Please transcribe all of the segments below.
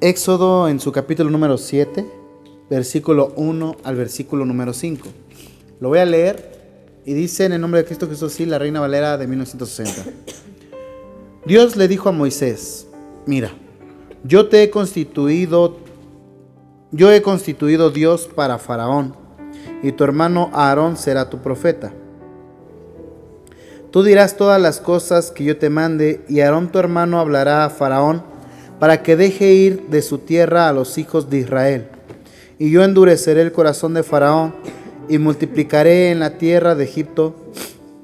Éxodo en su capítulo número 7, versículo 1 al versículo número 5. Lo voy a leer y dice en el nombre de Cristo Jesús, sí, la Reina Valera de 1960. Dios le dijo a Moisés: mira, yo he constituido Dios para Faraón, y tu hermano Aarón será tu profeta. Tú dirás todas las cosas que yo te mande, y Aarón tu hermano hablará a Faraón para que deje ir de su tierra a los hijos de Israel. Y yo endureceré el corazón de Faraón y multiplicaré en la tierra de Egipto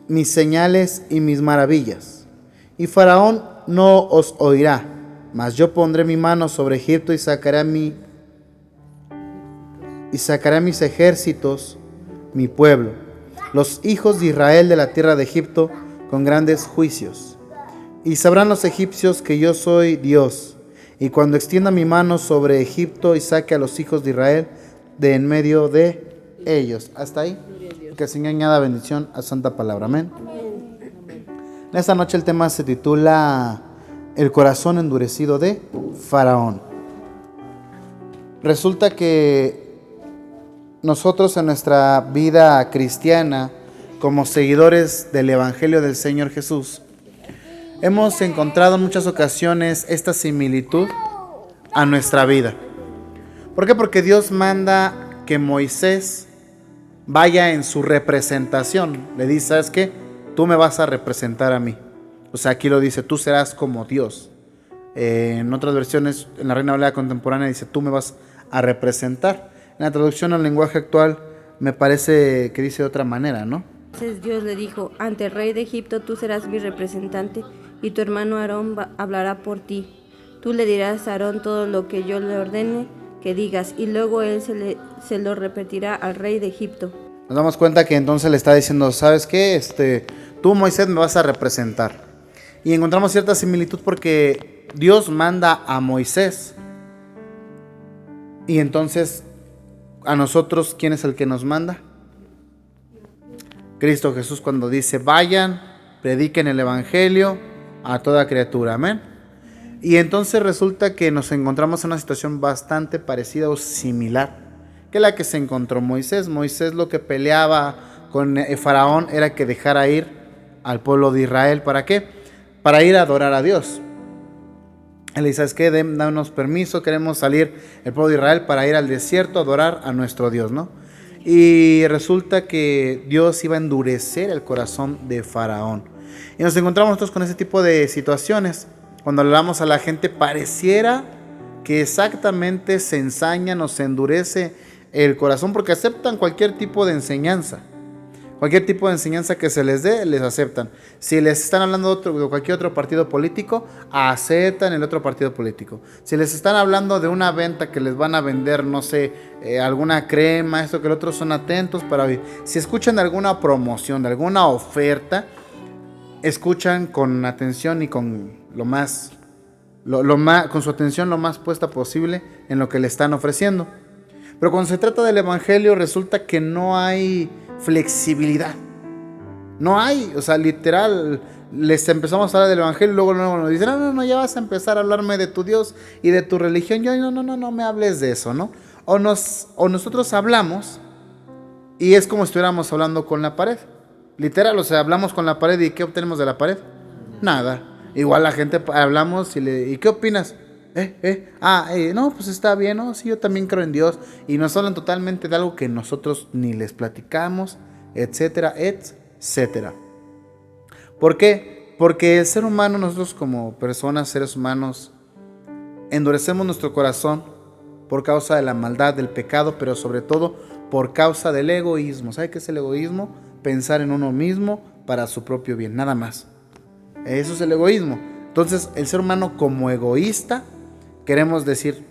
mis señales y mis maravillas. Y Faraón no os oirá, mas yo pondré mi mano sobre Egipto y sacaré a mis ejércitos, mi pueblo, los hijos de Israel de la tierra de Egipto, con grandes juicios. Y sabrán los egipcios que yo soy Dios, y cuando extienda mi mano sobre Egipto y saque a los hijos de Israel de en medio de ellos. Hasta ahí. Que el Señor añada bendición a santa palabra. Amén. En esta noche el tema se titula El corazón endurecido de Faraón. Resulta que nosotros en nuestra vida cristiana, como seguidores del Evangelio del Señor Jesús, hemos encontrado en muchas ocasiones esta similitud a nuestra vida. ¿Por qué? Porque Dios manda que Moisés vaya en su representación. Le dice: ¿sabes qué? Tú me vas a representar a mí. O sea, aquí lo dice: tú serás como Dios. En otras versiones, en la Reina Valera contemporánea dice: tú me vas a representar. En la traducción al lenguaje actual me parece que dice de otra manera, ¿no? Entonces Dios le dijo: ante el rey de Egipto tú serás mi representante, y tu hermano Aarón hablará por ti. Tú le dirás a Aarón todo lo que yo le ordene que digas, y luego él se lo repetirá al rey de Egipto. Nos damos cuenta que entonces le está diciendo: ¿sabes qué? Tú, Moisés, me vas a representar. Y encontramos cierta similitud porque Dios manda a Moisés. Y entonces, a nosotros, ¿quién es el que nos manda? Cristo Jesús, cuando dice: vayan, prediquen el Evangelio a toda criatura. Amén. Y entonces resulta que nos encontramos en una situación bastante parecida o similar que la que se encontró Moisés. Moisés lo que peleaba con Faraón era que dejara ir al pueblo de Israel. ¿Para qué? Para ir a adorar a Dios. Él dice: ¿sabes qué? Danos permiso, queremos salir el pueblo de Israel para ir al desierto a adorar a nuestro Dios, ¿no? Y resulta que Dios iba a endurecer el corazón de Faraón. Y nos encontramos nosotros con ese tipo de situaciones. Cuando hablamos a la gente, pareciera que exactamente se ensañan o se endurece el corazón porque aceptan cualquier tipo de enseñanza. Cualquier tipo de enseñanza que se les dé, les aceptan. Si les están hablando de cualquier otro partido político, aceptan el otro partido político. Si les están hablando de una venta que les van a vender, no sé, alguna crema, esto que el otro, son atentos para oír. Si escuchan de alguna promoción, de alguna oferta, escuchan con atención y con con su atención lo más puesta posible en lo que le están ofreciendo. Pero cuando se trata del Evangelio, resulta que no hay flexibilidad. No hay, o sea, literal, les empezamos a hablar del Evangelio y luego nos dicen: no, ya vas a empezar a hablarme de tu Dios y de tu religión. Yo, no me hables de eso, ¿no? O nosotros hablamos y es como si estuviéramos hablando con la pared. Literal, o sea, hablamos con la pared y ¿qué obtenemos de la pared? Nada. Igual la gente hablamos ¿y qué opinas? No, pues está bien, ¿no? Sí, yo también creo en Dios. Y nos hablan totalmente de algo que nosotros ni les platicamos, etcétera, etcétera. ¿Por qué? Porque el ser humano, nosotros como personas, seres humanos, endurecemos nuestro corazón por causa de la maldad, del pecado, pero sobre todo por causa del egoísmo. ¿Sabe qué es el egoísmo? Pensar en uno mismo para su propio bien, nada más. Eso es el egoísmo. Entonces, el ser humano, como egoísta, queremos decir: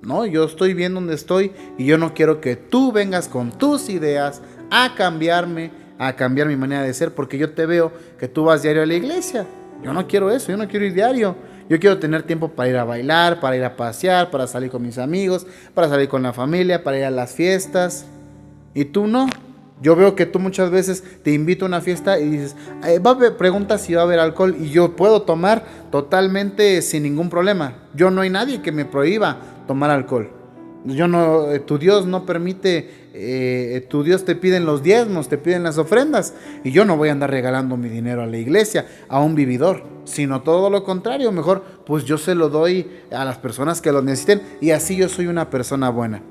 no, yo estoy bien donde estoy y yo no quiero que tú vengas con tus ideas a cambiarme, a cambiar mi manera de ser, porque yo te veo que tú vas diario a la iglesia. Yo no quiero eso, yo no quiero ir diario. Yo quiero tener tiempo para ir a bailar, para ir a pasear, para salir con mis amigos, para salir con la familia, para ir a las fiestas. Y tú no. Yo veo que tú muchas veces te invito a una fiesta y dices, preguntas si va a haber alcohol, y yo puedo tomar totalmente sin ningún problema. Yo no hay nadie que me prohíba tomar alcohol. Yo no, tu Dios no permite, tu Dios te piden los diezmos, te piden las ofrendas, y yo no voy a andar regalando mi dinero a la iglesia, a un vividor, sino todo lo contrario. Mejor pues yo se lo doy a las personas que lo necesiten, y así yo soy una persona buena.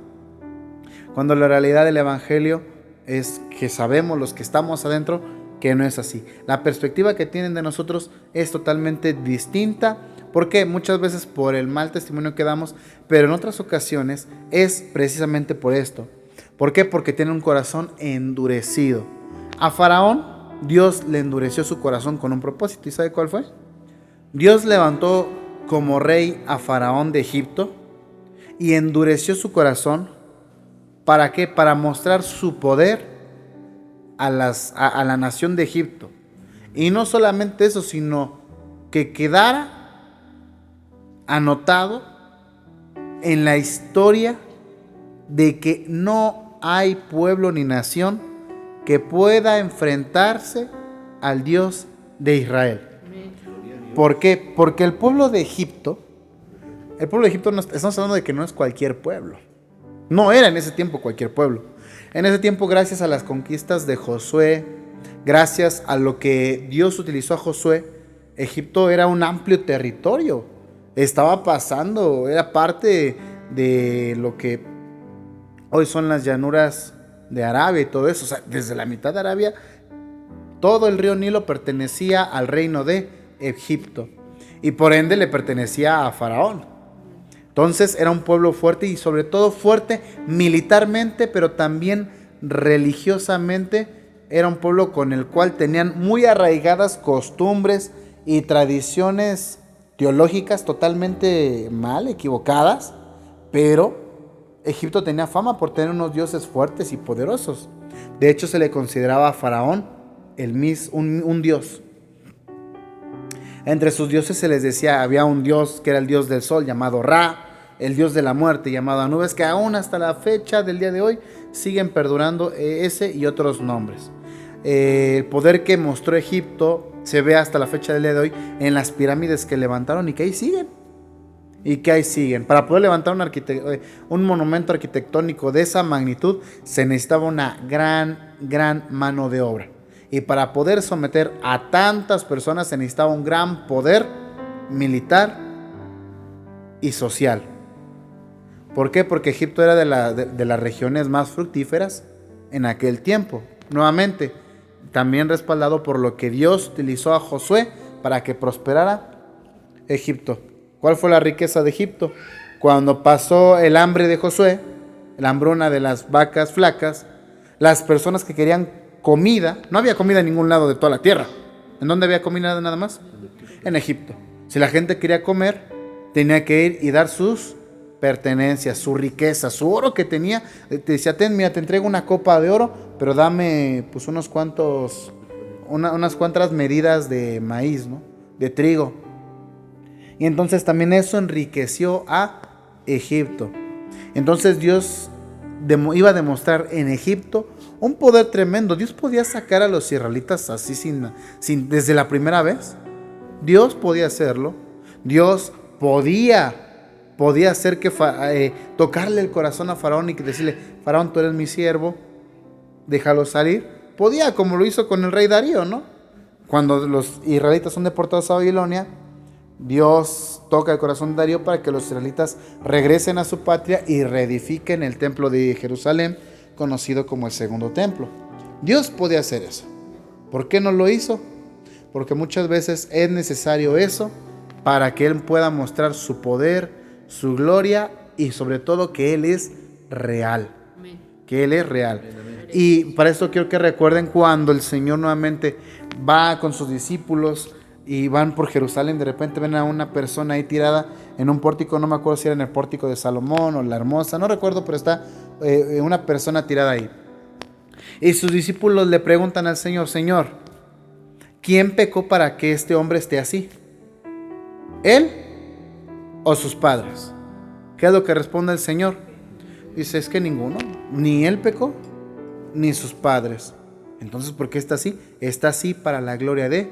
Cuando la realidad del evangelio es que sabemos, los que estamos adentro, que no es así. La perspectiva que tienen de nosotros es totalmente distinta. ¿Por qué? Muchas veces por el mal testimonio que damos, pero en otras ocasiones es precisamente por esto. ¿Por qué? Porque tiene un corazón endurecido. A Faraón, Dios le endureció su corazón con un propósito. ¿Y sabe cuál fue? Dios levantó como rey a Faraón de Egipto y endureció su corazón. ¿Para qué? Para mostrar su poder a la nación de Egipto. Y no solamente eso, sino que quedara anotado en la historia de que no hay pueblo ni nación que pueda enfrentarse al Dios de Israel. ¿Por qué? Porque el pueblo de Egipto, estamos hablando de que no es cualquier pueblo. No era en ese tiempo cualquier pueblo. En ese tiempo, gracias a las conquistas de Josué, gracias a lo que Dios utilizó a Josué, Egipto era un amplio territorio. Estaba pasando, era parte de lo que hoy son las llanuras de Arabia y todo eso. O sea, desde la mitad de Arabia, todo el río Nilo pertenecía al reino de Egipto. Y por ende le pertenecía a Faraón. Entonces era un pueblo fuerte, y sobre todo fuerte militarmente, pero también religiosamente. Era un pueblo con el cual tenían muy arraigadas costumbres y tradiciones teológicas totalmente mal, equivocadas. Pero Egipto tenía fama por tener unos dioses fuertes y poderosos. De hecho, se le consideraba a Faraón un dios. Entre sus dioses se les decía, había un dios que era el dios del sol llamado Ra, el dios de la muerte llamado Anubis, que aún hasta la fecha del día de hoy siguen perdurando ese y otros nombres. El poder que mostró Egipto se ve hasta la fecha del día de hoy en las pirámides que levantaron y que ahí siguen. Para poder levantar un monumento arquitectónico de esa magnitud se necesitaba una gran mano de obra. Y para poder someter a tantas personas se necesitaba un gran poder militar y social. ¿Por qué? Porque Egipto era de las regiones más fructíferas en aquel tiempo. Nuevamente, también respaldado por lo que Dios utilizó a Josué para que prosperara Egipto. ¿Cuál fue la riqueza de Egipto? Cuando pasó el hambre de Josué, la hambruna de las vacas flacas, las personas que querían comida, no había comida en ningún lado de toda la tierra. ¿En dónde había comida nada más? En Egipto. Si la gente quería comer, tenía que ir y dar sus pertenencias, su riqueza, su oro que tenía. Te decía, mira, te entrego una copa de oro, pero dame pues unas cuantas medidas de maíz, ¿no? De trigo. Y entonces también eso enriqueció a Egipto. Entonces Dios iba a demostrar en Egipto un poder tremendo. Dios podía sacar a los israelitas así desde la primera vez. Dios podía hacerlo. Dios podía hacer que tocarle el corazón a Faraón y decirle, Faraón, tú eres mi siervo, déjalo salir. Podía, como lo hizo con el rey Darío, ¿no? Cuando los israelitas son deportados a Babilonia, Dios toca el corazón de Darío para que los israelitas regresen a su patria y reedifiquen el templo de Jerusalén, conocido como el segundo templo. Dios podía hacer eso. ¿Por qué no lo hizo? Porque muchas veces es necesario eso para que Él pueda mostrar su poder, su gloria y sobre todo que Él es real. Que Él es real. Y para esto quiero que recuerden cuando el Señor nuevamente va con sus discípulos y van por Jerusalén. De repente ven a una persona ahí tirada en un pórtico. No me acuerdo si era en el pórtico de Salomón o la Hermosa, no recuerdo, pero está una persona tirada ahí. Y sus discípulos le preguntan al Señor, Señor, ¿quién pecó para que este hombre esté así? ¿Él o sus padres? ¿Qué es lo que responde el Señor? Dice, es que ninguno, ni él pecó, ni sus padres. Entonces, ¿por qué está así? Está así para la gloria de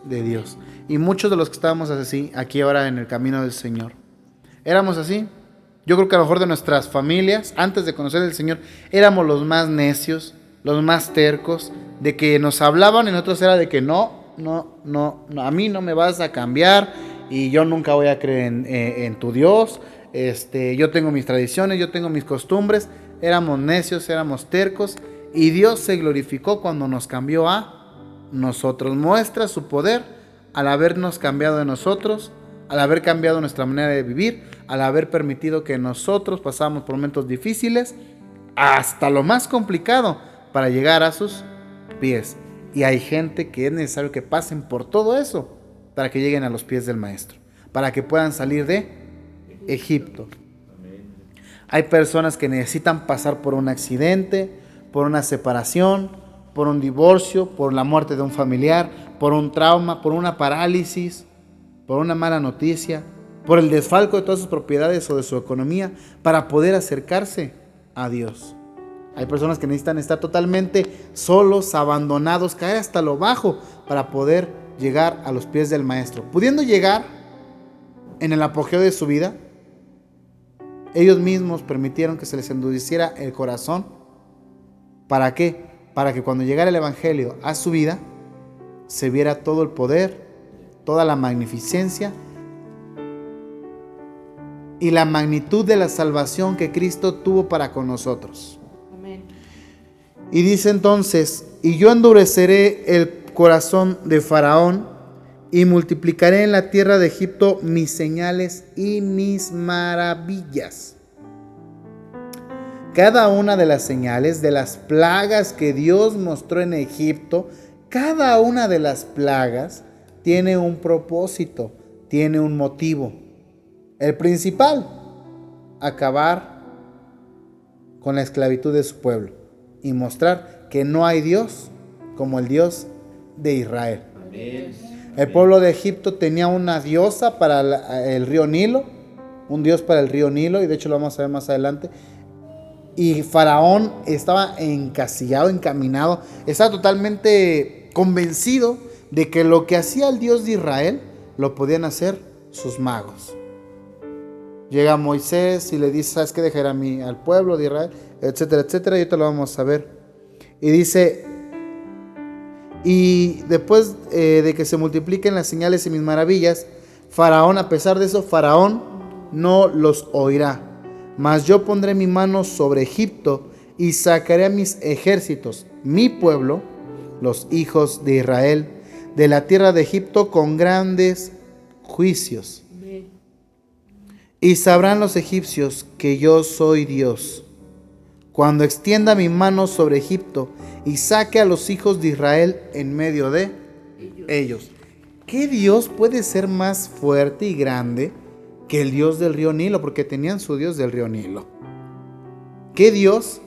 Dios. Y muchos de los que estábamos así, aquí ahora en el camino del Señor, éramos así. Yo creo que a lo mejor de nuestras familias, antes de conocer al Señor, éramos los más necios, los más tercos, de que nos hablaban y nosotros era de que no, a mí no me vas a cambiar y yo nunca voy a creer en tu Dios. Yo tengo mis tradiciones, yo tengo mis costumbres. Éramos necios, éramos tercos, y Dios se glorificó cuando nos cambió a nosotros. Muestra su poder al habernos cambiado de nosotros, al haber cambiado nuestra manera de vivir, al haber permitido que nosotros pasáramos por momentos difíciles hasta lo más complicado para llegar a sus pies. Y hay gente que es necesario que pasen por todo eso para que lleguen a los pies del Maestro, para que puedan salir de Egipto. Hay personas que necesitan pasar por un accidente, por una separación, por un divorcio, por la muerte de un familiar, por un trauma, por una parálisis, por una mala noticia, por el desfalco de todas sus propiedades o de su economía, para poder acercarse a Dios. Hay personas que necesitan estar totalmente solos, abandonados, caer hasta lo bajo para poder llegar a los pies del Maestro. Pudiendo llegar en el apogeo de su vida, ellos mismos permitieron que se les endureciera el corazón. ¿Para qué? Para que cuando llegara el Evangelio a su vida, se viera todo el poder, toda la magnificencia y la magnitud de la salvación que Cristo tuvo para con nosotros. Amén. Y dice entonces: y yo endureceré el corazón de Faraón y multiplicaré en la tierra de Egipto mis señales y mis maravillas. Cada una de las señales, de las plagas que Dios mostró en Egipto, cada una de las plagas tiene un propósito, tiene un motivo. El principal, acabar con la esclavitud de su pueblo y mostrar que no hay Dios como el Dios de Israel. Amén. El pueblo de Egipto tenía una diosa para el río Nilo, un dios para el río Nilo, y de hecho lo vamos a ver más adelante. Y Faraón estaba encasillado, encaminado, estaba totalmente convencido de que lo que hacía el Dios de Israel lo podían hacer sus magos. Llega Moisés y le dice: ¿sabes qué? Dejar a mí, al pueblo de Israel, etcétera, etcétera. Y ahorita lo vamos a ver. Y dice: y después de que se multipliquen las señales y mis maravillas, Faraón, a pesar de eso, Faraón no los oirá. Mas yo pondré mi mano sobre Egipto y sacaré a mis ejércitos, mi pueblo, los hijos de Israel, de la tierra de Egipto con grandes juicios. Y sabrán los egipcios que yo soy Dios, cuando extienda mi mano sobre Egipto y saque a los hijos de Israel en medio de ellos. ¿Qué Dios puede ser más fuerte y grande que el Dios del río Nilo? Porque tenían su Dios del río Nilo. ¿Qué Dios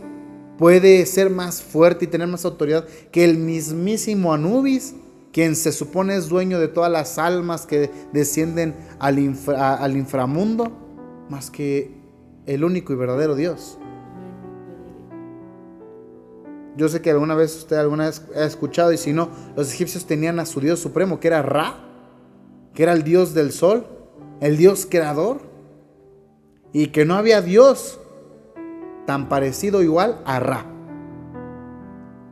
puede ser más fuerte y tener más autoridad que el mismísimo Anubis, quien se supone es dueño de todas las almas que descienden al inframundo, más que el único y verdadero Dios? Yo sé que alguna vez ha escuchado, y si no, los egipcios tenían a su Dios supremo, que era Ra, que era el Dios del sol, el Dios creador, y que no había Dios tan parecido igual a Ra.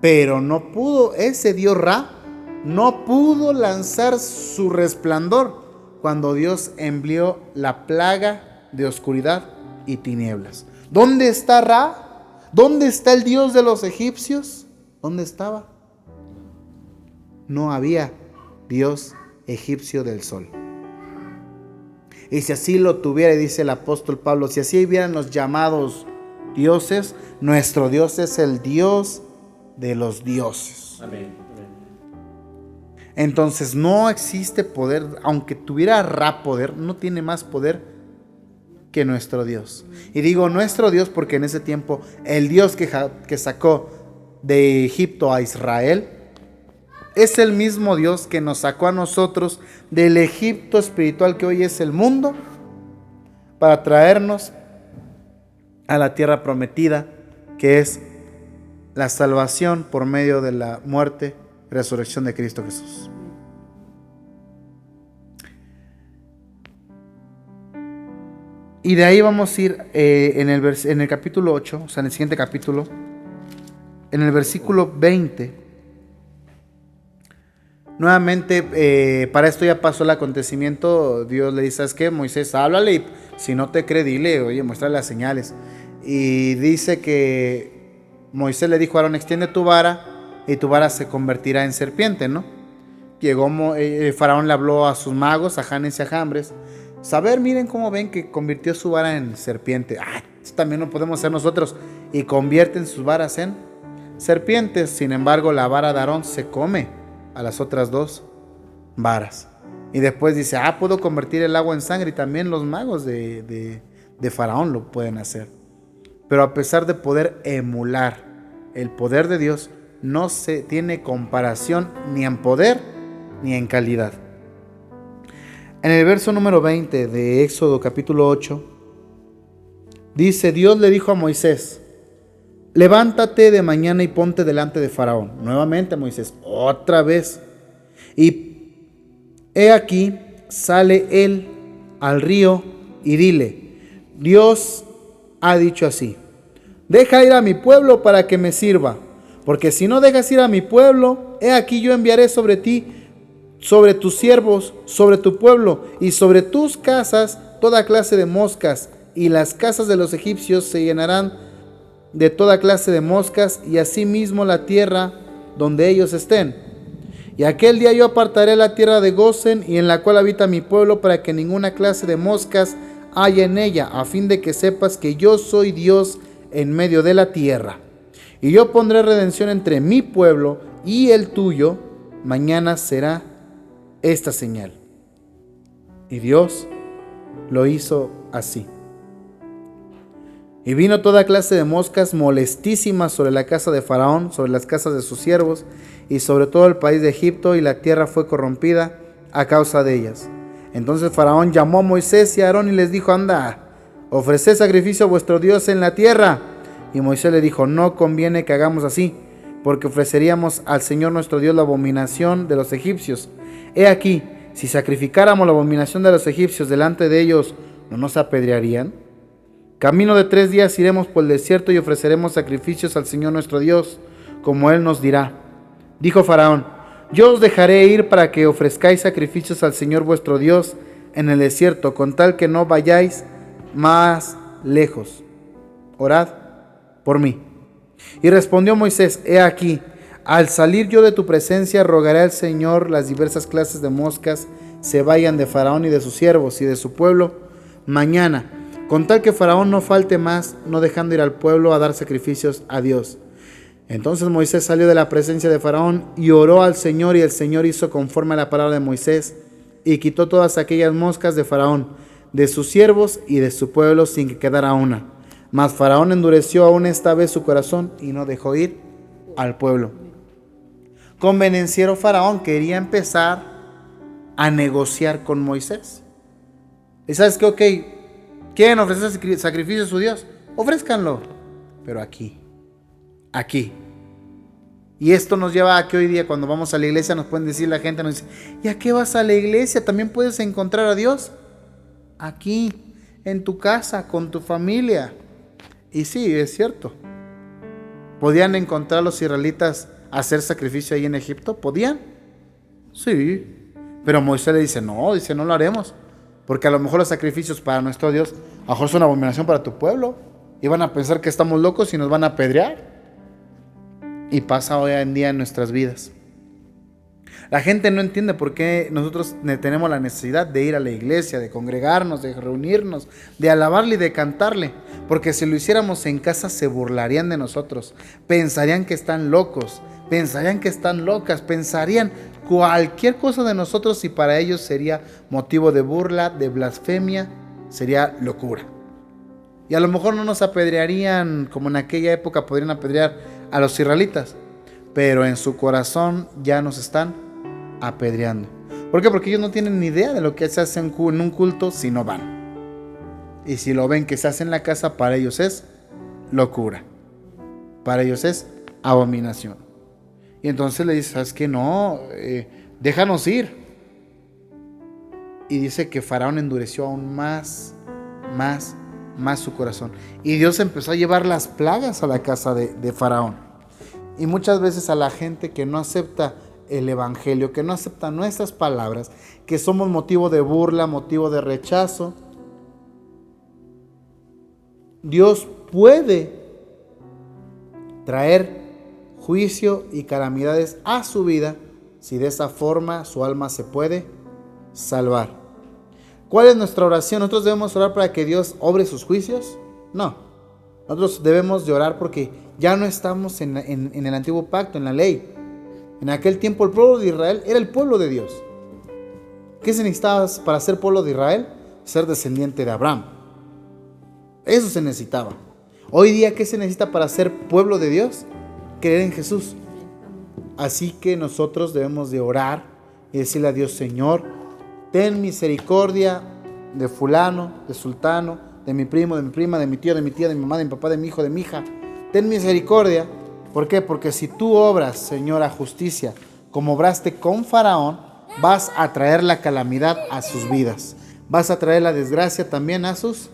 Pero no pudo, ese Dios Ra, no pudo lanzar su resplandor cuando Dios envió la plaga de oscuridad y tinieblas. ¿Dónde está Ra? ¿Dónde está el Dios de los egipcios? ¿Dónde estaba? No había Dios egipcio del sol. Y si así lo tuviera, dice el apóstol Pablo, si así hubieran los llamados dioses, nuestro Dios es el Dios de los dioses. Amén. Entonces no existe poder, aunque tuviera Ra poder, no tiene más poder que nuestro Dios. Y digo nuestro Dios porque en ese tiempo el Dios que sacó de Egipto a Israel es el mismo Dios que nos sacó a nosotros del Egipto espiritual que hoy es el mundo, para traernos a la tierra prometida, que es la salvación por medio de la muerte y resurrección de Cristo Jesús. Y de ahí vamos a ir en el capítulo 8, o sea, en el siguiente capítulo, en el versículo 20. Nuevamente, para esto ya pasó el acontecimiento. Dios le dice: ¿sabes qué, Moisés? Háblale, y si no te cree, dile, oye, muéstrale las señales. Y dice que Moisés le dijo a Aarón: extiende tu vara y tu vara se convertirá en serpiente, ¿no? Llegó Faraón, le habló a sus magos, a Janes y a Jambres. Saber, miren cómo ven que convirtió su vara en serpiente. Esto también lo podemos hacer nosotros. Y convierten sus varas en serpientes. Sin embargo, la vara de Aarón se come a las otras dos varas. Y después dice: puedo convertir el agua en sangre. Y también los magos de Faraón lo pueden hacer. Pero a pesar de poder emular el poder de Dios, no se tiene comparación ni en poder ni en calidad. En el verso número 20 de Éxodo capítulo 8, dice: Dios le dijo a Moisés: levántate de mañana y ponte delante de Faraón. Nuevamente Moisés, otra vez. Y he aquí, sale él al río y dile: Dios ha dicho así: deja ir a mi pueblo para que me sirva, porque si no dejas ir a mi pueblo, he aquí yo enviaré sobre ti, sobre tus siervos, sobre tu pueblo y sobre tus casas toda clase de moscas, y las casas de los egipcios se llenarán de toda clase de moscas, y asimismo la tierra donde ellos estén. Y aquel día yo apartaré la tierra de Gosén, y en la cual habita mi pueblo, para que ninguna clase de moscas haya en ella, a fin de que sepas que yo soy Dios en medio de la tierra. Y yo pondré redención entre mi pueblo y el tuyo. Mañana será esta señal. Y Dios lo hizo así. Y vino toda clase de moscas molestísimas sobre la casa de Faraón, sobre las casas de sus siervos y sobre todo el país de Egipto, y la tierra fue corrompida a causa de ellas. Entonces Faraón llamó a Moisés y a Aarón y les dijo: anda, ofreced sacrificio a vuestro Dios en la tierra. Y Moisés le dijo: no conviene que hagamos así, porque ofreceríamos al Señor nuestro Dios la abominación de los egipcios. He aquí, si sacrificáramos la abominación de los egipcios delante de ellos, ¿no nos apedrearían? Camino de 3 días iremos por el desierto y ofreceremos sacrificios al Señor nuestro Dios, como Él nos dirá. Dijo Faraón: yo os dejaré ir para que ofrezcáis sacrificios al Señor vuestro Dios en el desierto, con tal que no vayáis más lejos. Orad por mí. Y respondió Moisés: he aquí, al salir yo de tu presencia, rogaré al Señor las diversas clases de moscas se vayan de Faraón y de sus siervos y de su pueblo mañana, con tal que Faraón no falte más, no dejando ir al pueblo a dar sacrificios a Dios. Entonces Moisés salió de la presencia de Faraón y oró al Señor, y el Señor hizo conforme a la palabra de Moisés, y quitó todas aquellas moscas de Faraón, de sus siervos y de su pueblo, sin que quedara una. Mas Faraón endureció aún esta vez su corazón y no dejó ir al pueblo. Convenenciero Faraón quería empezar a negociar con Moisés. ¿Y sabes qué? Ok, ¿quieren ofrecer sacrificio a su Dios? Ofrézcanlo, pero aquí. Y esto nos lleva a que hoy día, cuando vamos a la iglesia, nos pueden decir, la gente nos dice: ¿y a qué vas a la iglesia? ¿También puedes encontrar a Dios? Aquí, en tu casa, con tu familia. Y sí, es cierto. ¿Podían encontrar los israelitas hacer sacrificio ahí en Egipto? ¿Podían? Sí. Pero Moisés le dice: no lo haremos. Porque a lo mejor los sacrificios para nuestro Dios, a lo mejor son una abominación para tu pueblo. Y van a pensar que estamos locos y nos van a apedrear. Y pasa hoy en día en nuestras vidas. La gente no entiende por qué nosotros tenemos la necesidad de ir a la iglesia, de congregarnos, de reunirnos, de alabarle y de cantarle. Porque si lo hiciéramos en casa se burlarían de nosotros. Pensarían que están locos, pensarían que están locas, pensarían cualquier cosa de nosotros, y para ellos sería motivo de burla, de blasfemia, sería locura. Y a lo mejor no nos apedrearían como en aquella época podrían apedrear a los israelitas, pero en su corazón ya nos están apedreando. ¿Por qué? Porque ellos no tienen ni idea de lo que se hace en un culto si no van. Y si lo ven que se hace en la casa, para ellos es locura. Para ellos es abominación. Y entonces le dice, ¿sabes qué? No, déjanos ir. Y dice que Faraón endureció aún más su corazón. Y Dios empezó a llevar las plagas a la casa de Faraón. Y muchas veces a la gente que no acepta el evangelio, que no acepta nuestras palabras, que somos motivo de burla, motivo de rechazo, Dios puede traer juicio y calamidades a su vida si de esa forma su alma se puede salvar. ¿Cuál es nuestra oración? ¿Nosotros debemos orar para que Dios obre sus juicios? No. Nosotros debemos de orar porque ya no estamos en el antiguo pacto, en la ley. En aquel tiempo el pueblo de Israel era el pueblo de Dios. ¿Qué se necesitaba para ser pueblo de Israel? Ser descendiente de Abraham. Eso se necesitaba. Hoy día, ¿qué se necesita para ser pueblo de Dios? Creer en Jesús. Así que nosotros debemos de orar y decirle a Dios: Señor, ten misericordia de fulano, de sultano, de mi primo, de mi prima, de mi tío, de mi tía, de mi mamá, de mi papá, de mi hijo, de mi hija. Ten misericordia. ¿Por qué? Porque si tú obras, Señora, justicia, como obraste con Faraón, vas a traer la calamidad a sus vidas. Vas a traer la desgracia también a sus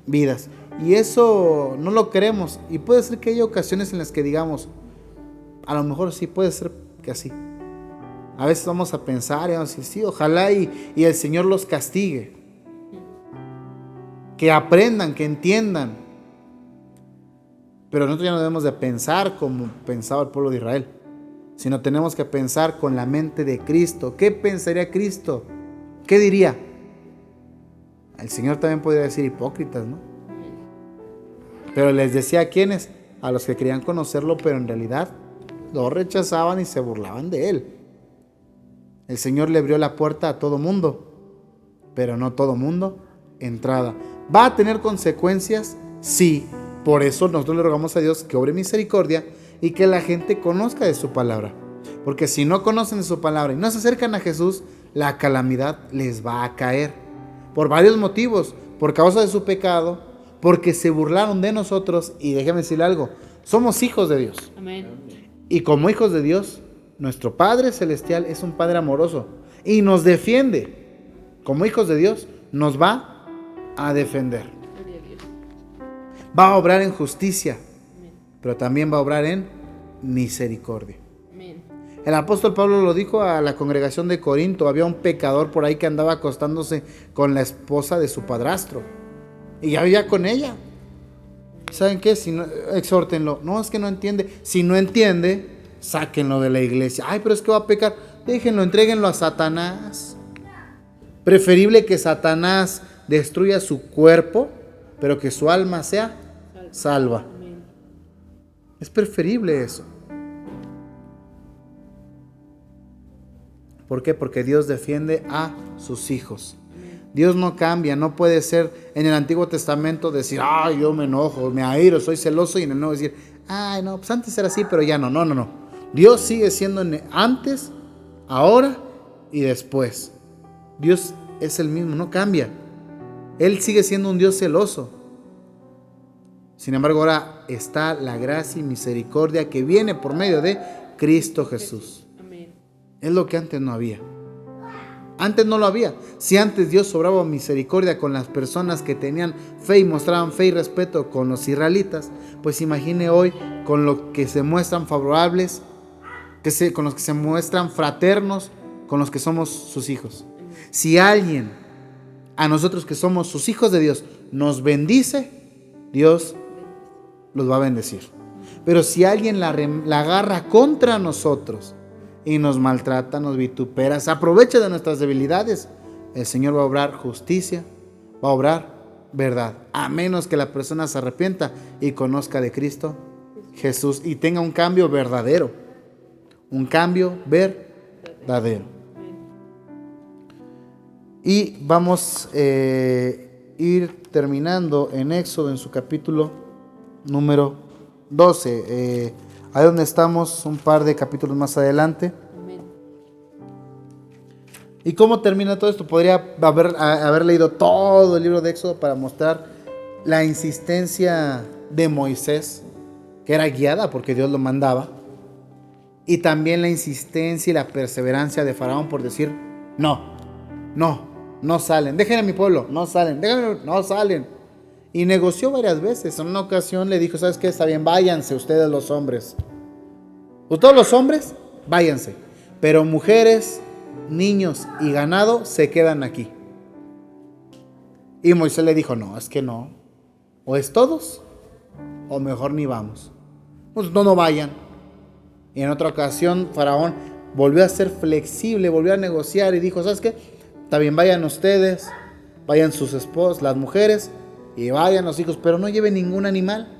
vidas. Y eso no lo queremos. Y puede ser que haya ocasiones en las que digamos, a lo mejor sí puede ser que así. A veces vamos a pensar y vamos a decir, sí, ojalá y el Señor los castigue. Que aprendan, que entiendan. Pero nosotros ya no debemos de pensar como pensaba el pueblo de Israel, sino tenemos que pensar con la mente de Cristo. ¿Qué pensaría Cristo? ¿Qué diría? El Señor también podría decir hipócritas, ¿no? Pero les decía a quiénes, a los que querían conocerlo, pero en realidad lo rechazaban y se burlaban de él. El Señor le abrió la puerta a todo mundo, pero no todo mundo entrada. ¿Va a tener consecuencias? Sí. Por eso nosotros le rogamos a Dios que obre misericordia y que la gente conozca de su palabra. Porque si no conocen de su palabra y no se acercan a Jesús, la calamidad les va a caer. Por varios motivos. Por causa de su pecado, porque se burlaron de nosotros. Y déjame decirle algo, somos hijos de Dios. Amén. Y como hijos de Dios, nuestro Padre Celestial es un Padre amoroso y nos defiende. Como hijos de Dios, nos va a defender. Va a obrar en justicia, pero también va a obrar en misericordia. El apóstol Pablo lo dijo a la congregación de Corinto. Había un pecador por ahí que andaba acostándose con la esposa de su padrastro y ya vivía con ella. ¿Saben qué? Si no, exhórtenlo. No, es que no entiende. Si no entiende, sáquenlo de la iglesia. Ay, pero es que va a pecar. Déjenlo, entréguenlo a Satanás. Preferible que Satanás destruya su cuerpo, pero que su alma sea salva. Es preferible eso. ¿Por qué? Porque Dios defiende a sus hijos. Dios no cambia. No puede ser en el Antiguo Testamento decir, ay, yo me enojo, me airo, soy celoso, y en el Nuevo decir, ay, no, pues antes era así, pero ya no. No. Dios sigue siendo antes, ahora y después. Dios es el mismo, no cambia. Él sigue siendo un Dios celoso. Sin embargo, ahora está la gracia y misericordia que viene por medio de Cristo Jesús. Amén. Es lo que antes no había. Antes no lo había. Si antes Dios obraba misericordia con las personas que tenían fe y mostraban fe y respeto con los israelitas, pues imagine hoy con los que se muestran favorables, con los que se muestran fraternos, con los que somos sus hijos. Si alguien, a nosotros que somos sus hijos de Dios, nos bendice, Dios los va a bendecir. Pero si alguien la agarra contra nosotros y nos maltrata, nos vitupera, se aprovecha de nuestras debilidades, el Señor va a obrar justicia, va a obrar verdad, a menos que la persona se arrepienta y conozca de Cristo Jesús y tenga un cambio verdadero. Un cambio verdadero. Y vamos a ir terminando en Éxodo, en su capítulo número 12. Ahí donde estamos, un par de capítulos más adelante. Amén. ¿Y cómo termina todo esto? Podría haber leído todo el libro de Éxodo para mostrar la insistencia de Moisés que era guiada porque Dios lo mandaba, y también la insistencia y la perseverancia de Faraón por decir, no salen, dejen a mi pueblo, no salen, no salen. Y negoció varias veces. En una ocasión le dijo, ¿sabes qué? Está bien, váyanse ustedes los hombres. Todos los hombres, váyanse. Pero mujeres, niños y ganado se quedan aquí. Y Moisés le dijo, no, es que no. O es todos, o mejor ni vamos. Pues no vayan. Y en otra ocasión, Faraón volvió a ser flexible, volvió a negociar y dijo, ¿sabes qué? Está bien, vayan ustedes, vayan sus esposas, las mujeres, y vayan los hijos, pero no lleven ningún animal.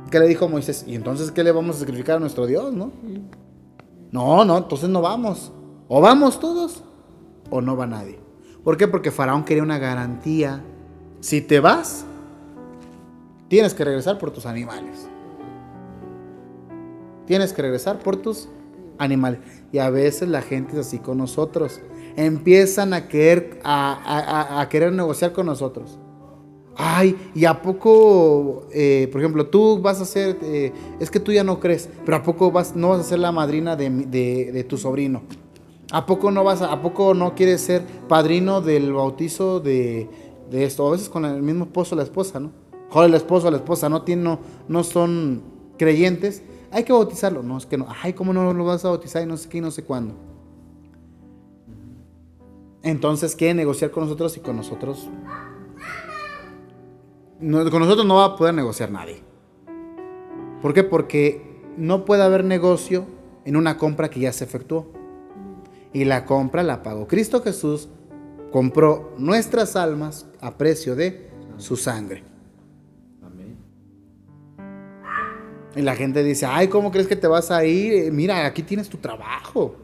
¿Qué le dijo Moisés? ¿Y entonces qué le vamos a sacrificar a nuestro Dios, no? No, entonces no vamos. O vamos todos, o no va nadie. ¿Por qué? Porque Faraón quería una garantía. Si te vas, tienes que regresar por tus animales. Tienes que regresar por tus animales. Y a veces la gente es así con nosotros. Empiezan a querer negociar con nosotros. Ay, ¿y a poco, por ejemplo, tú vas a ser, es que tú ya no crees, pero a poco no vas a ser la madrina de tu sobrino? ¿A poco no quieres ser padrino del bautizo de esto? A veces con el mismo esposo o la esposa, ¿no? Joder, el esposo o la esposa no son creyentes, hay que bautizarlo. No, es que no. Ay, ¿cómo no lo vas a bautizar? Y no sé qué y no sé cuándo. Entonces quiere negociar con nosotros y con nosotros no va a poder negociar nadie. ¿Por qué? Porque no puede haber negocio en una compra que ya se efectuó. Y la compra la pagó Cristo Jesús. Compró nuestras almas a precio de su sangre. Amén. Y la gente dice, ay, ¿cómo crees que te vas a ir? Mira, aquí tienes tu trabajo,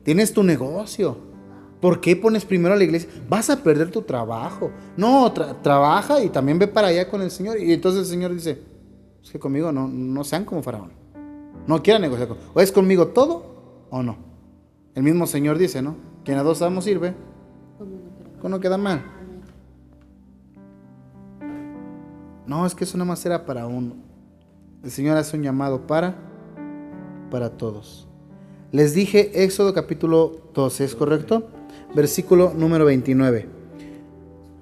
tienes tu negocio. ¿Por qué pones primero a la iglesia? Vas a perder tu trabajo. No, trabaja y también ve para allá con el Señor. Y entonces el Señor dice, es que conmigo no sean como Faraón. No quieran negociar con. O es conmigo todo o no. El mismo Señor dice, ¿no? Quien a dos amos sirve, con no queda mal. No, es que eso nada más era para uno. El Señor hace un llamado para todos. Les dije Éxodo capítulo 12, ¿es correcto? Versículo número 29.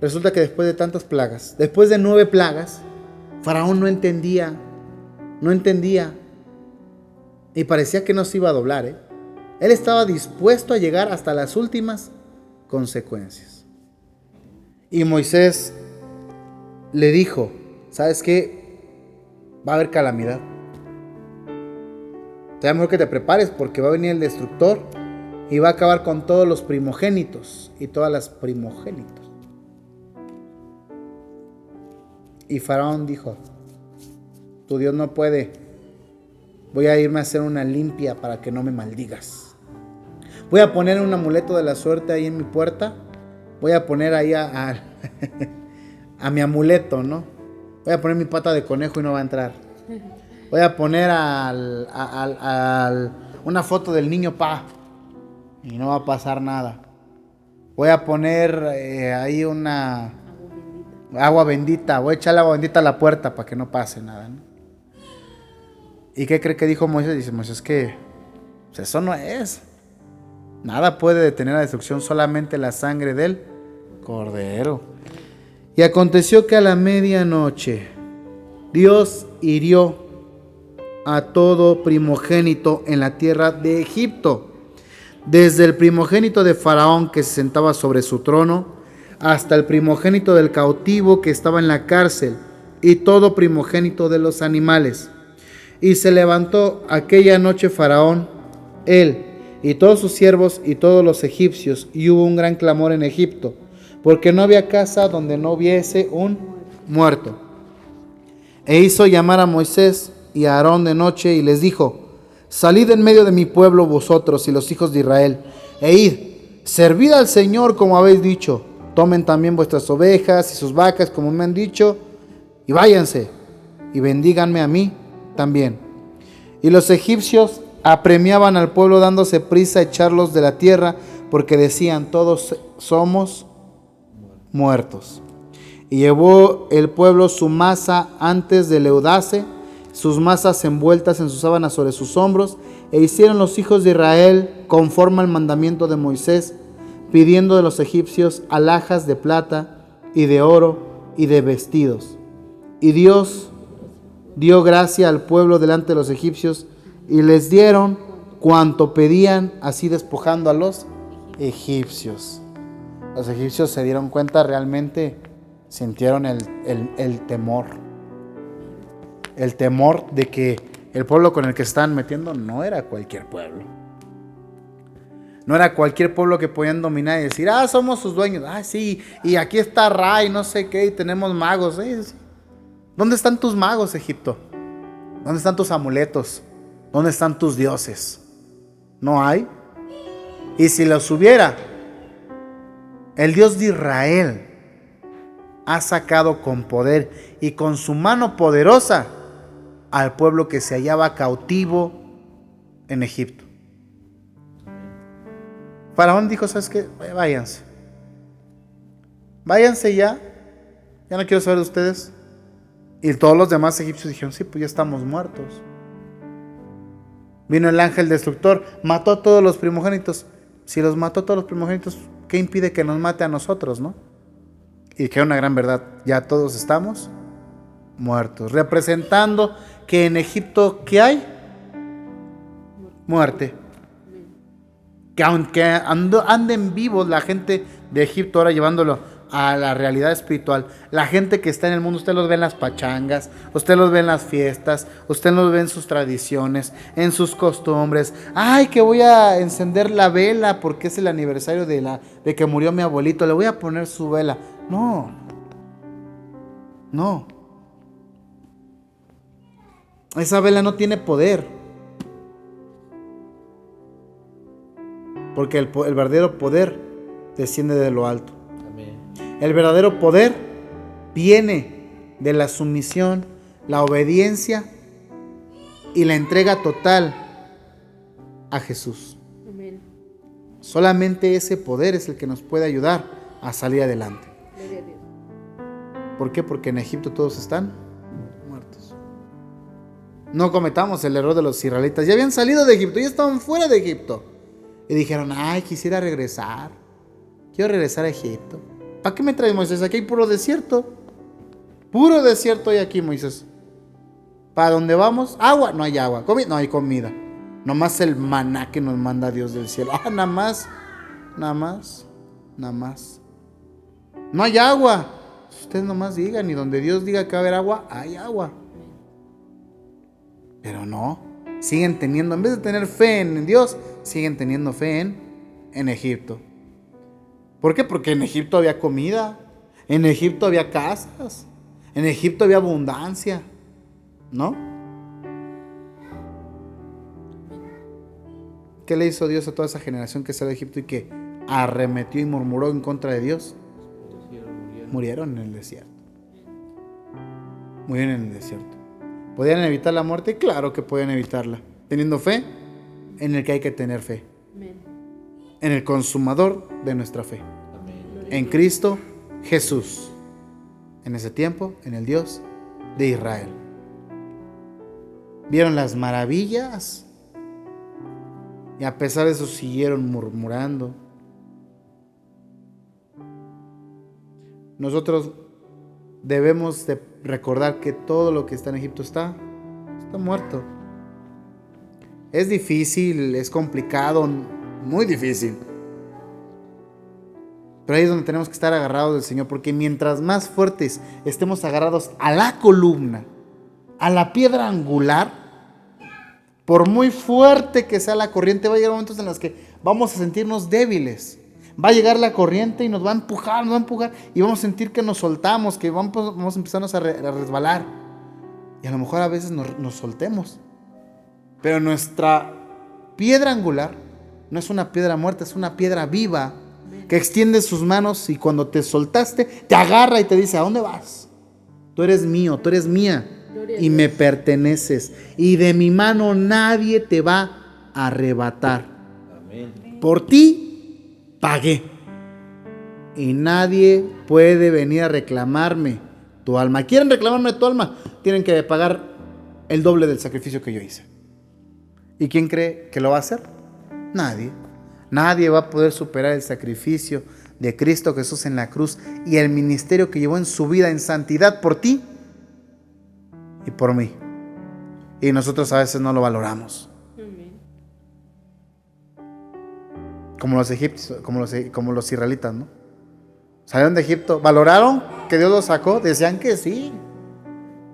Resulta que después de tantas plagas, después de 9 plagas, Faraón no entendía. Y parecía que no se iba a doblar, ¿eh? Él estaba dispuesto a llegar hasta las últimas consecuencias. Y Moisés le dijo, ¿sabes qué? Va a haber calamidad. Te mejor que te prepares porque va a venir el destructor y va a acabar con todos los primogénitos y todas las primogénitos. Y Faraón dijo, tu Dios no puede. Voy a irme a hacer una limpia para que no me maldigas. Voy a poner un amuleto de la suerte ahí en mi puerta. Voy a poner ahí a mi amuleto, ¿no? Voy a poner mi pata de conejo y no va a entrar. Voy a poner una foto del niño Pa y no va a pasar nada. Voy a poner ahí una agua bendita. Voy a echar agua bendita a la puerta para que no pase nada, ¿no? ¿Y qué cree que dijo Moisés? Dice Moisés que pues eso no es. Nada puede detener la destrucción, solamente la sangre del Cordero. Y aconteció que a la medianoche Dios hirió a todo primogénito en la tierra de Egipto, desde el primogénito de Faraón que se sentaba sobre su trono, hasta el primogénito del cautivo que estaba en la cárcel, y todo primogénito de los animales. Y se levantó aquella noche Faraón, él y todos sus siervos y todos los egipcios, y hubo un gran clamor en Egipto, porque no había casa donde no hubiese un muerto. E hizo llamar a Moisés y a Aarón de noche y les dijo, salid en medio de mi pueblo vosotros y los hijos de Israel, e id, servid al Señor como habéis dicho, tomen también vuestras ovejas y sus vacas como me han dicho, y váyanse, y bendíganme a mí también. Y los egipcios apremiaban al pueblo dándose prisa a echarlos de la tierra, porque decían, todos somos muertos. Y llevó el pueblo su masa antes de leudarse, sus masas envueltas en sus sábanas sobre sus hombros, e hicieron los hijos de Israel conforme al mandamiento de Moisés, pidiendo de los egipcios alhajas de plata y de oro y de vestidos. Y Dios dio gracia al pueblo delante de los egipcios, y les dieron cuanto pedían, así despojando a los egipcios. Los egipcios se dieron cuenta, realmente sintieron el temor. El temor de que el pueblo con el que estaban metiendo no era cualquier pueblo. No era cualquier pueblo que podían dominar y decir, somos sus dueños. Sí, y aquí está Ra y no sé qué, y tenemos magos. Sí. ¿Dónde están tus magos, Egipto? ¿Dónde están tus amuletos? ¿Dónde están tus dioses? No hay. Y si los hubiera, el Dios de Israel ha sacado con poder y con su mano poderosa al pueblo que se hallaba cautivo en Egipto. Faraón dijo, ¿sabes qué? Váyanse. Váyanse ya. Ya no quiero saber de ustedes. Y todos los demás egipcios dijeron, sí, pues ya estamos muertos. Vino el ángel destructor, mató a todos los primogénitos. Si los mató a todos los primogénitos, ¿qué impide que nos mate a nosotros, no? Y que era una gran verdad, ya todos estamos muertos. Representando que en Egipto, ¿qué hay? Muerte. Que aunque anden vivos la gente de Egipto, ahora llevándolo a la realidad espiritual, la gente que está en el mundo, usted los ve en las pachangas, usted los ve en las fiestas, usted los ve en sus tradiciones, en sus costumbres. Ay, que voy a encender la vela porque es el aniversario de que murió mi abuelito, le voy a poner su vela. No. Esa vela no tiene poder. Porque el verdadero poder desciende de lo alto. Amén. El verdadero poder viene de la sumisión, la obediencia y la entrega total a Jesús. Amén. Solamente ese poder es el que nos puede ayudar a salir adelante. ¿Por qué? Porque en Egipto todos están muertos. No cometamos el error de los israelitas. Ya habían salido de Egipto, ya estaban fuera de Egipto. Y dijeron, quisiera regresar. Quiero regresar a Egipto. ¿Para qué me traes, Moisés? Aquí hay puro desierto. Puro desierto hay aquí, Moisés. ¿Para dónde vamos? Agua. No hay agua. No hay comida. Nomás el maná que nos manda Dios del cielo. Nada más. No hay agua. Ustedes nomás digan, y donde Dios diga que va a haber agua, hay agua. Pero no. Siguen teniendo, en vez de tener fe en Dios, siguen teniendo fe en Egipto. ¿Por qué? Porque en Egipto había comida, en Egipto había casas, en Egipto había abundancia, ¿no? ¿Qué le hizo Dios a toda esa generación que salió de Egipto y que arremetió y murmuró en contra de Dios? Murieron en el desierto. Murieron en el desierto. ¿Podían evitar la muerte? Claro que podían evitarla. Teniendo fe en el que hay que tener fe. Amén. En el consumador de nuestra fe. Amén. En Cristo Jesús. En ese tiempo, en el Dios de Israel. Vieron las maravillas. Y a pesar de eso siguieron murmurando. Nosotros debemos de recordar que todo lo que está en Egipto está muerto. Es difícil, es complicado, muy difícil. Pero ahí es donde tenemos que estar agarrados del Señor, porque mientras más fuertes estemos agarrados a la columna, a la piedra angular, por muy fuerte que sea la corriente, va a llegar momentos en los que vamos a sentirnos débiles. Va a llegar la corriente y nos va a empujar, y vamos a sentir que nos soltamos, que vamos a empezarnos a resbalar. Y a lo mejor a veces nos soltemos. Pero nuestra piedra angular no es una piedra muerta, es una piedra viva que extiende sus manos y cuando te soltaste, te agarra y te dice, ¿a dónde vas? Tú eres mío, tú eres mía y me perteneces. Y de mi mano nadie te va a arrebatar. Amén. Por ti pagué. y nadie puede venir a reclamarme tu alma. ¿Quieren reclamarme tu alma? Tienen que pagar el doble del sacrificio que yo hice. ¿Y quién cree que lo va a hacer? Nadie. Nadie va a poder superar el sacrificio de Cristo Jesús en la cruz y el ministerio que llevó en su vida en santidad por ti y por mí. Y nosotros a veces no lo valoramos. Como los egipcios, como los israelitas, ¿no? Salieron de Egipto, valoraron que Dios los sacó, decían que sí,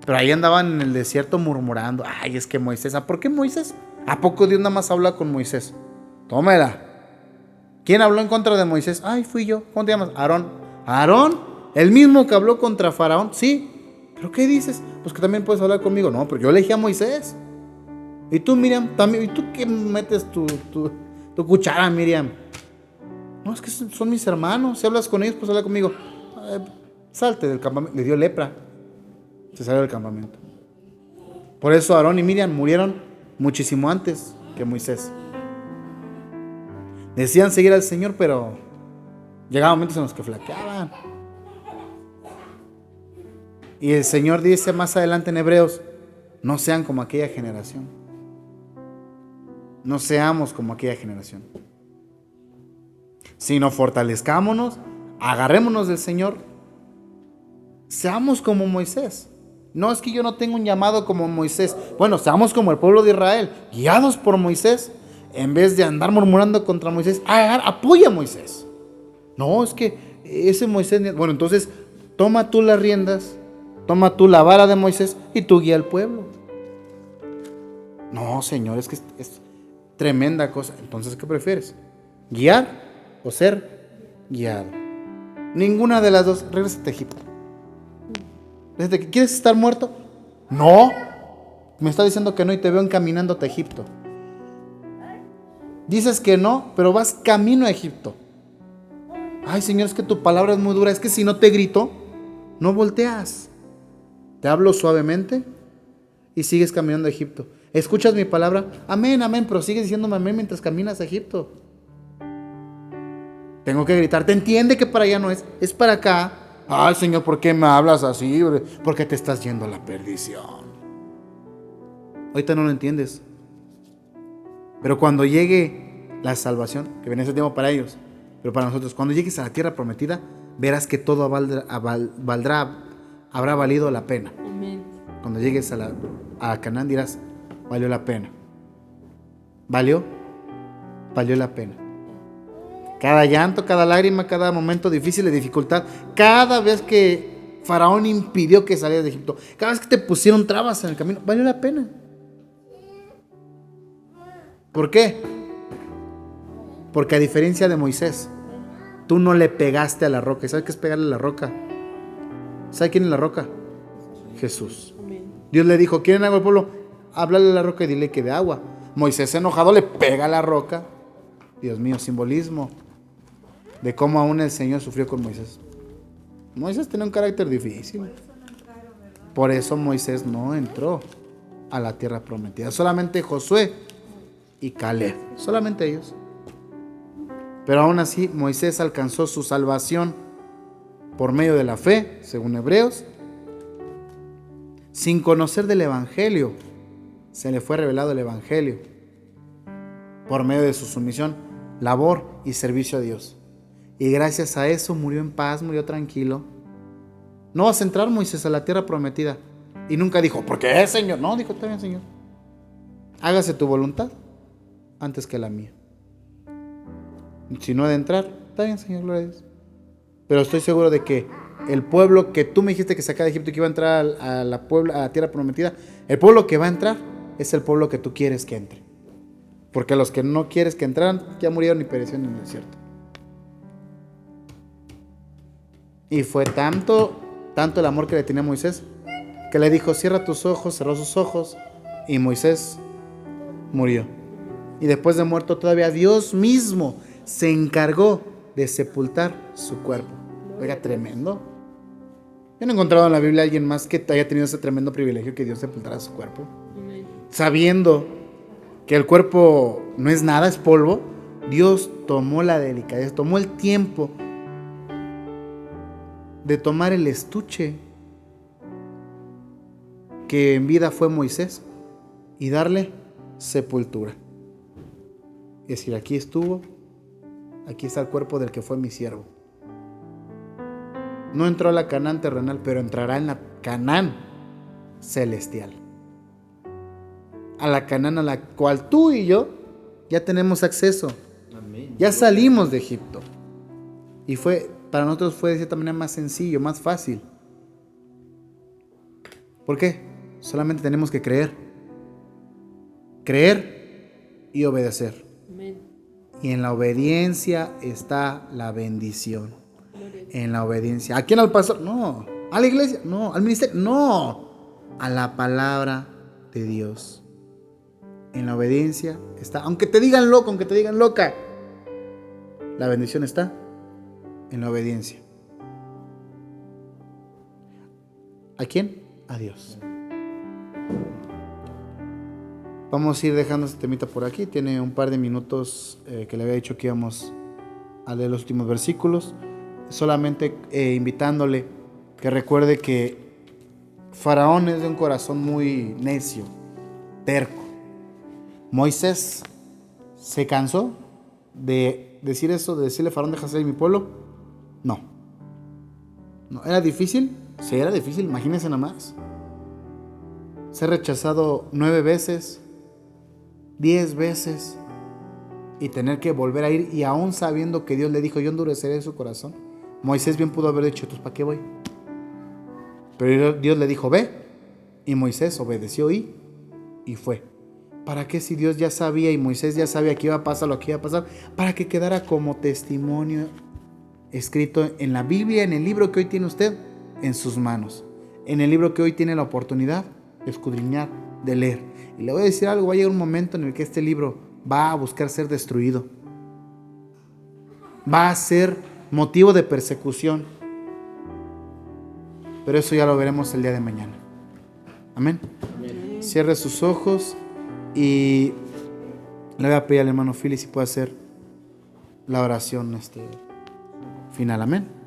pero ahí andaban en el desierto murmurando. Ay, es que Moisés, ¿a por qué Moisés? ¿A poco Dios nada más habla con Moisés? Tómela. ¿Quién habló en contra de Moisés? Ay, fui yo. ¿Cómo te llamas? Aarón. ¿Aarón? ¿El mismo que habló contra Faraón? Sí. ¿Pero qué dices? Pues que también puedes hablar conmigo. No, pero yo elegí a Moisés. Y tú, Miriam, también. ¿Y tú qué metes tu cuchara, Miriam? No, es que son mis hermanos. Si hablas con ellos, pues habla conmigo. Salte del campamento. Le dio lepra. Se salió del campamento. Por eso Aarón y Miriam murieron muchísimo antes que Moisés. Decían seguir al Señor, pero llegaban momentos en los que flaqueaban. Y el Señor dice más adelante en Hebreos: no sean como aquella generación. No seamos como aquella generación, sino fortalezcámonos, agarrémonos del Señor, seamos como Moisés. No es que yo no tenga un llamado como Moisés. Bueno, seamos como el pueblo de Israel, guiados por Moisés. En vez de andar murmurando contra Moisés, apoya a Moisés. No, es que ese Moisés... Bueno, entonces toma tú las riendas, toma tú la vara de Moisés y tú guía al pueblo. No, Señor, es que es tremenda cosa. Entonces, ¿qué prefieres? ¿Guiar o ser guiado? Ninguna de las dos. Regrésate a Egipto. ¿Quieres estar muerto? No. Me está diciendo que no y te veo encaminándote a Egipto. Dices que no, pero vas camino a Egipto. Ay, Señor, es que tu palabra es muy dura. Es que si no te grito, no volteas. Te hablo suavemente y sigues caminando a Egipto. Escuchas mi palabra, amén, amén, pero sigues diciéndome amén mientras caminas a Egipto. Tengo que gritar, te entiende que para allá no es para acá. Ay, Señor, ¿por qué me hablas así? Porque te estás yendo a la perdición. Ahorita no lo entiendes. Pero cuando llegue la salvación, que viene ese tiempo para ellos, pero para nosotros, cuando llegues a la tierra prometida, verás que todo habrá valido la pena. Amén. Cuando llegues a Canaán dirás, valió la pena. ¿Valió? Valió la pena. Cada llanto, cada lágrima, cada momento difícil de dificultad, cada vez que Faraón impidió que salieras de Egipto, cada vez que te pusieron trabas en el camino, valió la pena. ¿Por qué? Porque a diferencia de Moisés, tú no le pegaste a la roca. ¿Sabes qué es pegarle a la roca? ¿Sabe quién es la roca? Jesús. Dios le dijo, ¿quieren agua al pueblo? Háblale a la roca y dile que de agua. Moisés enojado le pega a la roca. Dios mío, simbolismo de cómo aún el Señor sufrió con Moisés. Moisés tenía un carácter difícil. Por eso Moisés no entró a la tierra prometida. Solamente Josué y Caleb, solamente ellos. Pero aún así Moisés alcanzó su salvación por medio de la fe, según Hebreos, sin conocer del Evangelio. Se le fue revelado el Evangelio por medio de su sumisión, labor y servicio a Dios. Y gracias a eso murió en paz, murió tranquilo. No vas a entrar, Moisés, a la tierra prometida. Y nunca dijo, ¿por qué, Señor? No, dijo, está bien, Señor. Hágase tu voluntad antes que la mía. Si no he de entrar, está bien, Señor, gloria a Dios. Pero estoy seguro de que el pueblo que tú me dijiste que sacara de Egipto y que iba a entrar a la tierra prometida, el pueblo que va a entrar es el pueblo que tú quieres que entre. Porque los que no quieres que entraran ya murieron y perecieron en el desierto. Y fue tanto el amor que le tenía a Moisés, que le dijo, cierra tus ojos, cerró sus ojos, y Moisés murió. Y después de muerto todavía Dios mismo se encargó de sepultar su cuerpo. Oiga, tremendo. Yo no he encontrado en la Biblia a alguien más que haya tenido ese tremendo privilegio que Dios sepultara su cuerpo. Sabiendo que el cuerpo no es nada, es polvo, Dios tomó la delicadeza, tomó el tiempo de tomar el estuche que en vida fue Moisés y darle sepultura. Es decir, aquí estuvo, aquí está el cuerpo del que fue mi siervo. No entró a la Canaán terrenal, pero entrará en la Canaán celestial. A la Canaán a la cual tú y yo ya tenemos acceso. Amén. Ya salimos de Egipto. Y para nosotros fue de cierta manera más sencillo, más fácil. ¿Por qué? Solamente tenemos que creer. Creer y obedecer. Amén. Y en la obediencia está la bendición. En la obediencia. ¿A quién? ¿Al pastor? No. ¿A la iglesia? No. ¿Al ministerio? No. A la palabra de Dios. En la obediencia está. Aunque te digan loco, aunque te digan loca, la bendición está en la obediencia. ¿A quién? A Dios. Vamos a ir dejando este temita por aquí. Tiene un par de minutos que le había dicho que íbamos a leer los últimos versículos. Solamente invitándole que recuerde que Faraón es de un corazón muy necio, terco. Moisés se cansó de decir eso, de decirle: Faraón, deja salir mi pueblo. No. ¿Era difícil? Sí, era difícil. Imagínense nada más. Ser rechazado 9 veces, 10 veces y tener que volver a ir, y aún sabiendo que Dios le dijo: yo endureceré su corazón. Moisés bien pudo haber dicho: ¿para qué voy? Pero Dios le dijo: ve. Y Moisés obedeció y fue. ¿Para qué, si Dios ya sabía y Moisés ya sabía que iba a pasar lo que iba a pasar? Para que quedara como testimonio escrito en la Biblia, en el libro que hoy tiene usted en sus manos, en el libro que hoy tiene la oportunidad de escudriñar, de leer. Y le voy a decir algo: va a llegar un momento en el que este libro va a buscar ser destruido, va a ser motivo de persecución, pero eso ya lo veremos el día de mañana. Amén. Amén. Cierre sus ojos y le voy a pedir al hermano Philly si puede hacer la oración final. Amén.